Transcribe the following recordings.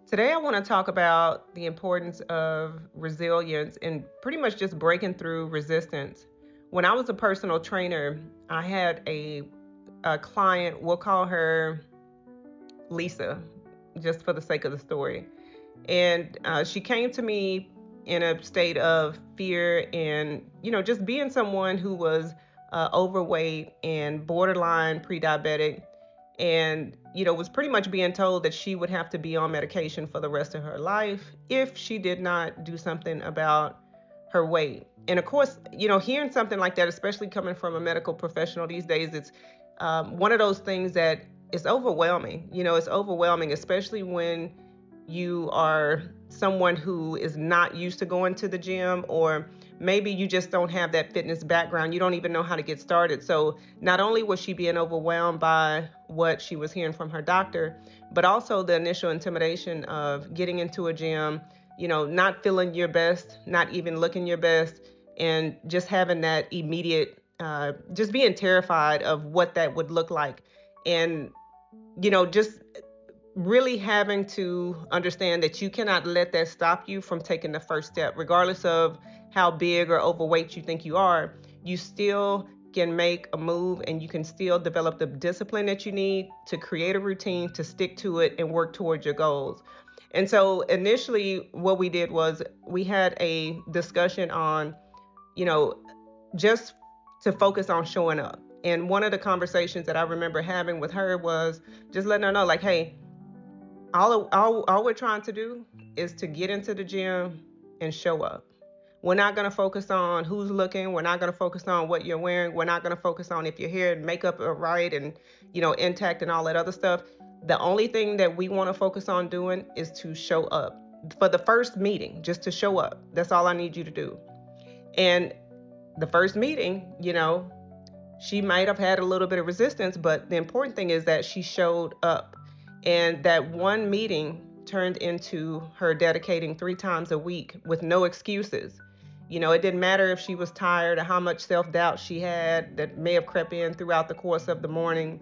Today, I want to talk about the importance of resilience and pretty much just breaking through resistance. When I was a personal trainer, I had a client, we'll call her Lisa, just for the sake of the story. And she came to me in a state of fear and, just being someone who was overweight and borderline pre diabetic and was pretty much being told that she would have to be on medication for the rest of her life if she did not do something about her weight. And of course, hearing something like that, especially coming from a medical professional these days, it's one of those things that is overwhelming. It's overwhelming, especially when you are someone who is not used to going to the gym, or maybe you just don't have that fitness background. You don't even know how to get started. So not only was she being overwhelmed by what she was hearing from her doctor, but also the initial intimidation of getting into a gym, not feeling your best, not even looking your best, and just having that immediate, just being terrified of what that would look like. And, just really having to understand that you cannot let that stop you from taking the first step, regardless of how big or overweight you think you are. You still can make a move, and you can still develop the discipline that you need to create a routine, to stick to it and work towards your goals. And so initially, what we did was we had a discussion on, you know, just to focus on showing up. And one of the conversations that I remember having with her was just letting her know, like, hey, all we're trying to do is to get into the gym and show up. We're not going to focus on who's looking. We're not going to focus on what you're wearing. We're not going to focus on if your hair and makeup are right and, intact and all that other stuff. The only thing that we want to focus on doing is to show up for the first meeting, just to show up. That's all I need you to do. And the first meeting, she might have had a little bit of resistance, but the important thing is that she showed up. And that one meeting turned into her dedicating 3 times a week with no excuses. It didn't matter if she was tired or how much self doubt she had that may have crept in throughout the course of the morning,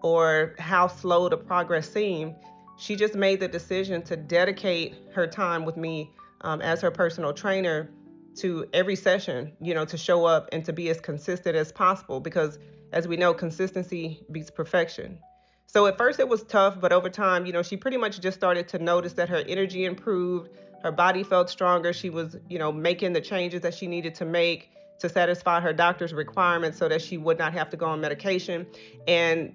or how slow the progress seemed. She just made the decision to dedicate her time with me, as her personal trainer, to every session, to show up and to be as consistent as possible, because as we know, consistency beats perfection. So at first it was tough, but over time, she pretty much just started to notice that her energy improved, her body felt stronger. She was, making the changes that she needed to make to satisfy her doctor's requirements so that she would not have to go on medication. And,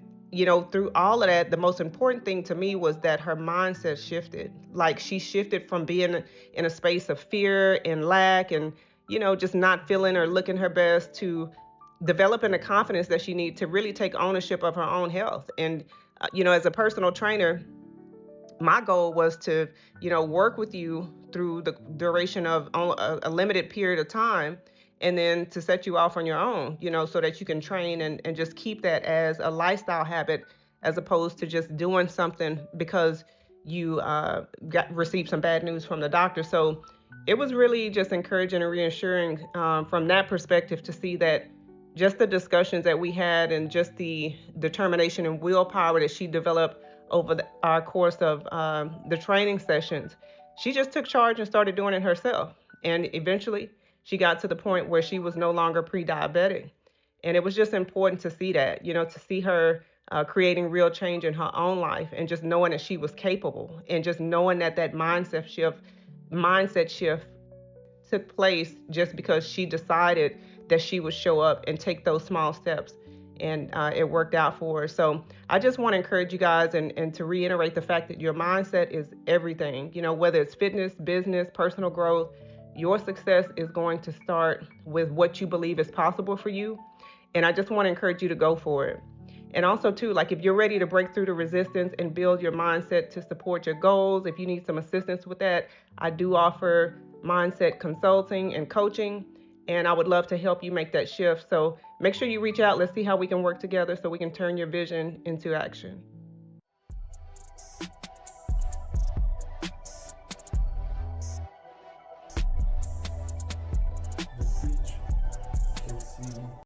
through all of that, the most important thing to me was that her mindset shifted. Like, she shifted from being in a space of fear and lack and, just not feeling or looking her best, to developing the confidence that she needs to really take ownership of her own health. And as a personal trainer, my goal was to, work with you through the duration of a limited period of time, and then to set you off on your own, so that you can train and just keep that as a lifestyle habit, as opposed to just doing something because you received some bad news from the doctor. So it was really just encouraging and reassuring, from that perspective, to see that just the discussions that we had and just the determination and willpower that she developed over our course of, the training sessions, she just took charge and started doing it herself. And eventually, she got to the point where she was no longer pre diabetic. And it was just important to see that, to see her creating real change in her own life, and just knowing that she was capable, and just knowing that that mindset shift took place just because she decided that she would show up and take those small steps. And it worked out for her. So I just want to encourage you guys, and to reiterate the fact that your mindset is everything. Whether it's fitness, business, personal growth, your success is going to start with what you believe is possible for you. And I just want to encourage you to go for it. And also, too, like, if you're ready to break through the resistance and build your mindset to support your goals, if you need some assistance with that, I do offer mindset consulting and coaching. And I would love to help you make that shift. So make sure you reach out. Let's see how we can work together so we can turn your vision into action.